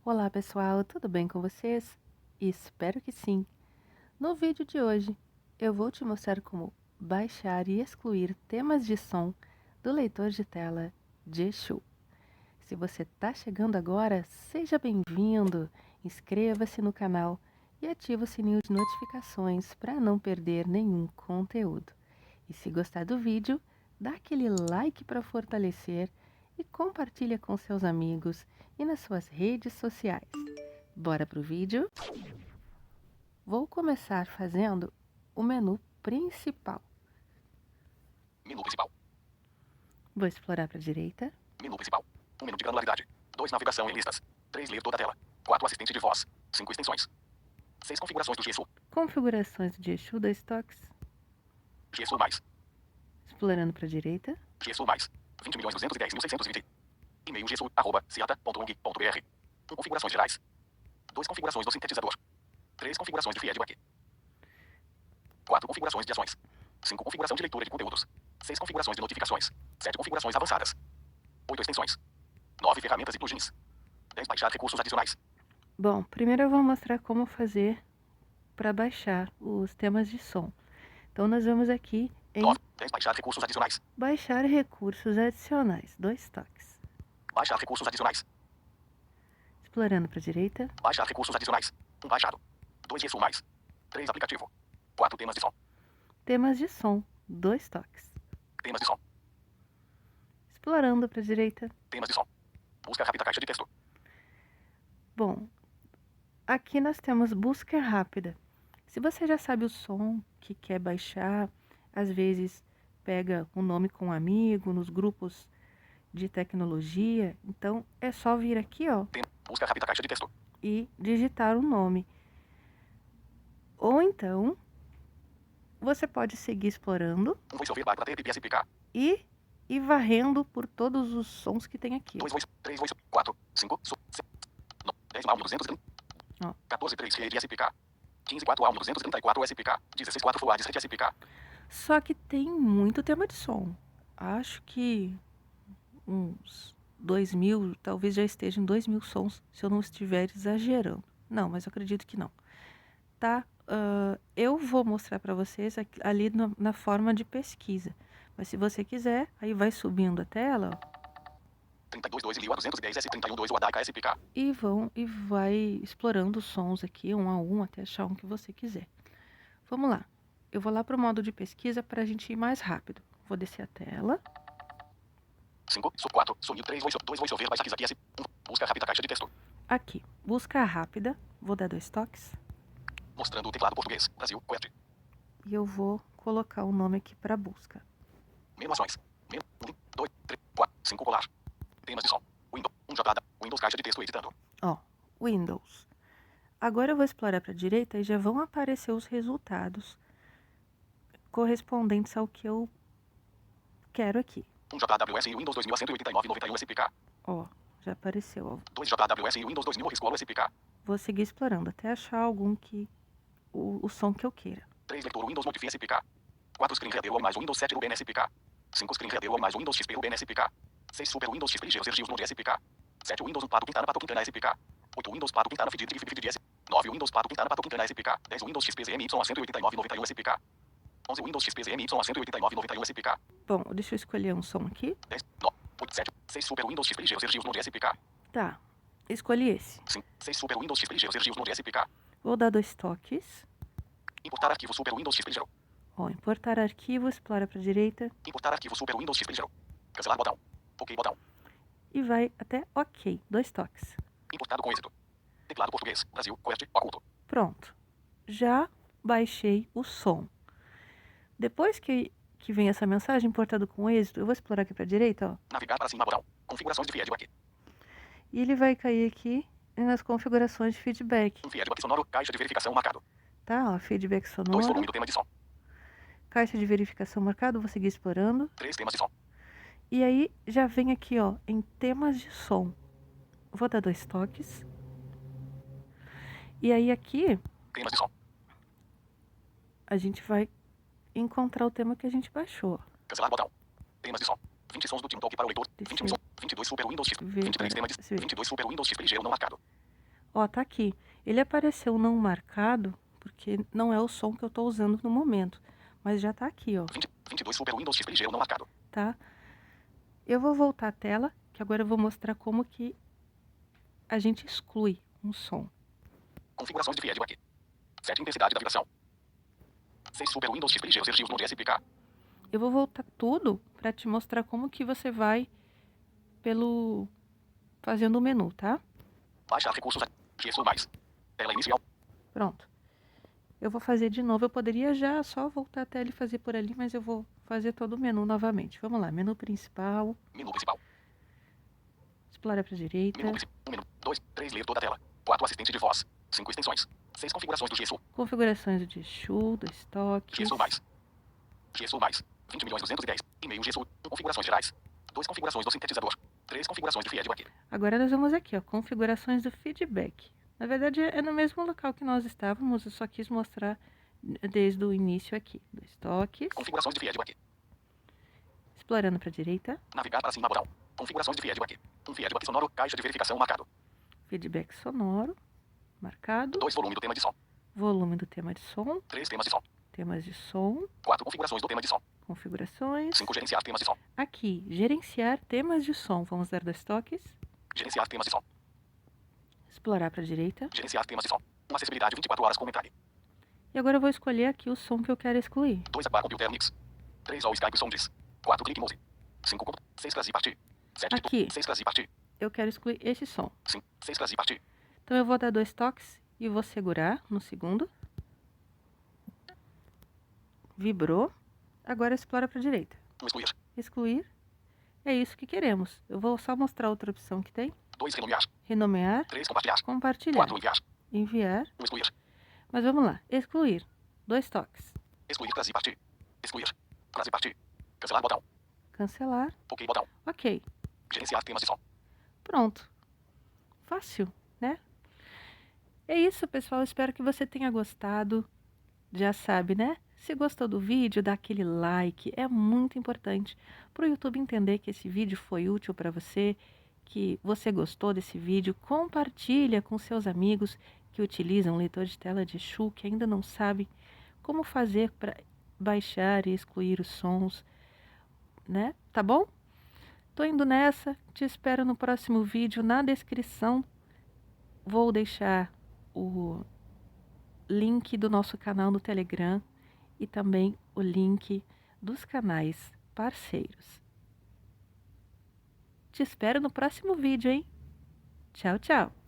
Olá pessoal, tudo bem com vocês? Espero que sim. No vídeo de hoje, eu vou te mostrar como baixar e excluir temas de som do leitor de tela Jishu. Se você está chegando agora, seja bem-vindo, inscreva-se no canal e ative o sininho de notificações para não perder nenhum conteúdo. E se gostar do vídeo, dá aquele like para fortalecer e compartilha com seus amigos e nas suas redes sociais. Bora pro vídeo? Vou começar fazendo o menu principal. Menu principal. Vou explorar para a direita. Menu principal. 1 menu de granularidade. 2 navegação em listas. 3 ler toda a tela. 4 assistente de voz. 5 extensões. 6 configurações do GSU. Configurações de Jishu 2 toques. GSU mais. Explorando para a direita. GSU mais. 20.210.620. E-mail gsu@ciata.ung.br. Configurações gerais. 2 configurações do sintetizador. 3 configurações de feedback. 4 configurações de ações. 5 configuração de leitura de conteúdos. 6 configurações de notificações. 7 configurações avançadas. 8 extensões. 9 ferramentas e plugins. 10 baixar recursos adicionais. Bom, primeiro eu vou mostrar como fazer para baixar os temas de som. Então nós vamos aqui em 10 baixar recursos adicionais. baixar recursos adicionais, 2 toques. Baixar recursos adicionais. Explorando para a direita. Baixar recursos adicionais. 1 baixado. 2 GSU mais. 3 aplicativo. 4 temas de som. Temas de som, 2 toques. Temas de som. Explorando para a direita. Temas de som. Busca rápida caixa de texto. Bom, aqui nós temos busca rápida. Se você já sabe o som que quer baixar, às vezes pega um nome com um amigo nos grupos de tecnologia, então é só vir aqui, ó, Busca rápida caixa de texto. e digitar o nome. Ou então, você pode seguir explorando Um voiceover para TPP SPK. e ir varrendo por todos os sons que tem aqui. 2 voice, 3 voice, 4, 5, 10 mal 230. Ó. 14 3 rede SPK. 15 4 almo 234 SPK. 16 4 Fuad 7 SPK. Só que tem muito tema de som. Acho que uns 2.000, talvez já esteja em 2.000 sons, se eu não estiver exagerando. Não, mas eu acredito que não. Tá? Eu vou mostrar para vocês ali na forma de pesquisa. Mas se você quiser, aí vai subindo a tela, ó, 32 2 Liu 210 S31 2 Wadaika SPK. e vai explorando os sons aqui, um a um, até achar um que você quiser. Vamos lá. Eu vou lá para o modo de pesquisa para a gente ir mais rápido. Vou descer a tela. 5 4 sumiu 3 voice, 2 voiceover baixa aqui S. 1 busca rápida caixa de texto. Aqui, busca rápida. Vou dar 2 toques. Mostrando o teclado português. Brasil, Quest. E eu vou colocar o nome aqui para busca. Menu ações. Menu 1, 2, 3, 4, 5 polar. Temas de som. Windows 1 jogada. Windows caixa de texto editando. Ó, Windows. Agora eu vou explorar para a direita e já vão aparecer os resultados correspondentes ao que eu quero aqui. 1 JWS e Windows 2000 a 189,91 SPK. Ó, já apareceu, ó. 2 JWS e Windows 2000 Riscolo SPK. Vou seguir explorando até achar algum que o som que eu queira. 3 leitor Windows Modify SPK. 4 Screen Reader ou mais Windows 7 UBN SPK. 5 Screen Reader ou mais Windows XP UBN SPK. 6 Super Windows XP Geos Sergios Node SPK. 7 Windows Pato Quintana Pato Quintana SPK. 8 Windows Pato Quintana Fidid S. 9 Windows Pato Quintana Pato Quintana SPK. 10 Windows XP ZMY a 189,91 SPK. 11 Windows XP ZMY a 189,91 SPK. Bom, deixa eu escolher um som aqui. 10, 9, 8, 7, 6 Super Windows XP Geos Sergios Node SPK. Tá, escolhi esse. 5, 6 Super Windows XP Geos Sergios Node SPK. Vou dar 2 toques. Importar arquivo Super Windows XP Geo. Ó, importar arquivo, explora para a direita Importar arquivo Super Windows XP Geo. Cancelar botão. OK botão. e vai até OK, 2 toques. Importado com êxito. Teclado português. Brasil, Quest, oculto. Pronto, já baixei o som. Depois que vem essa mensagem, importado com êxito, eu vou explorar aqui para a direita, ó. Navegar para cima botão. Configurações de feedback. E ele vai cair aqui nas configurações de feedback, Um feedback sonoro. Caixa de verificação marcado. tá? Ó, feedback 2 sonoro, volume do tema de som. caixa de verificação marcado, vou seguir explorando. 3 temas de som. E aí já vem aqui, ó, em temas de som. Vou dar 2 toques. E aí aqui Temas de som. a gente vai encontrar o tema que a gente baixou. Cancelar botão. Temas de som. 20 sons do TeamTalk para o leitor. 20 Deixa eu som. 22 Super Windows XP. ver 23 para temas de ver. 22 Super Windows XP Geo não marcado. Ó, tá aqui. Ele apareceu não marcado, porque não é o som que eu tô usando no momento. Mas já tá aqui, ó, 22 Super Windows XP Ligero não marcado. tá? Eu vou voltar à tela, que agora eu vou mostrar como que a gente exclui um som. Configurações de feedback. 7 intensidade da vibração. 6 Super Windows XP Ligero arquivos Node SPK. Eu vou voltar tudo para te mostrar como que você vai fazendo o menu, tá? Baixar recursos. Gesso mais. Tela inicial. Pronto. Eu vou fazer de novo. Eu poderia já só voltar até ele fazer por ali, mas eu vou fazer todo o menu novamente. Vamos lá. Menu principal. Menu principal. Explorar para a direita. Menu principal. 1 menu. 2. 3 ler toda a tela. 4 assistente de voz. 5 extensões. 6 configurações do gesso. Configurações do Exu, do estoque. Gesso mais. Gesso mais. 20.210. E-mail gesso. 1 configurações gerais. 2 configurações do sintetizador. 3 configurações de feedback. Agora nós vamos aqui, ó. Configurações do feedback. Na verdade é no mesmo local que nós estávamos. Eu só quis mostrar desde o início aqui. Do estoque. Configurações de feedback. Explorando para a direita. Navegar para cima botão. Configurações de feedback. Um feedback sonoro. Caixa de verificação marcado. Feedback sonoro. Marcado. 2 volume do tema de som. Volume do tema de som. 3 temas de som. Temas de som. 4 configurações do tema de som. Configurações. 5 gerenciar temas de som. Aqui, gerenciar temas de som. Vamos dar dois toques. Gerenciar temas de som. Explorar para a direita. Gerenciar temas de som. Uma acessibilidade 24 horas com metade. E agora eu vou escolher aqui o som que eu quero excluir. 2 Aqua Computer Mix. 3 All Skype Sounds. 4 Click Mode. 5 6 Classe Party. 7 Aqui. 6 Classe Party. Eu quero excluir esse som. 5 6 Classe Party. Então eu vou dar dois toques e vou segurar no segundo. Vibrou. Agora explora para a direita. Excluir. Excluir. É isso que queremos. Eu vou só mostrar outra opção que tem. 2 Renomear. Renomear. 3 Compartilhar. Compartilhar. 4 Enviar. Enviar. Excluir. Mas vamos lá. Excluir. Dois toques. Excluir Classe Party. Excluir. Classe Party. Cancelar botão. Cancelar. OK botão. Ok. Gerenciar temas de som. Pronto. Fácil, né? É isso, pessoal. Espero que você tenha gostado. Já sabe, né? Se gostou do vídeo, dá aquele like. É muito importante para o YouTube entender que esse vídeo foi útil para você, que você gostou desse vídeo. Compartilha com seus amigos que utilizam leitor de tela de Exu, que ainda não sabem como fazer para baixar e excluir os sons, né? Tá bom? Tô indo nessa. Te espero no próximo vídeo. Na descrição vou deixar o link do nosso canal no Telegram e também o link dos canais parceiros. Te espero no próximo vídeo, hein? Tchau, tchau!